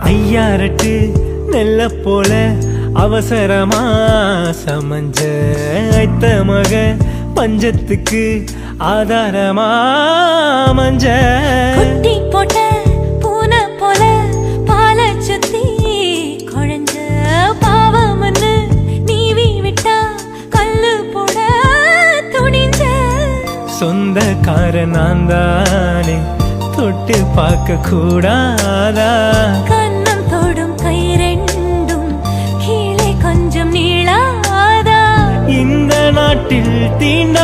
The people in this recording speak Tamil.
ஐயாரட்டு நெல்ல போல அவசரமா சமஞ்ச ஐத்த மக பஞ்சத்துக்கு ஆதாரமா மஞ்ச குட்டி போட்ட பூனை போல பால சுத்தி குழஞ்ச பாவமன்னு நீவி விட்டா கல்லு போட துணிஞ்ச சொந்தக்கார நான் தானே தொட்டு பார்க்க கூடாதா கண்ணம் தொடும் கை ரெண்டும் கீழே கொஞ்சம் நீளாதா இந்த நாட்டில் தீண்டா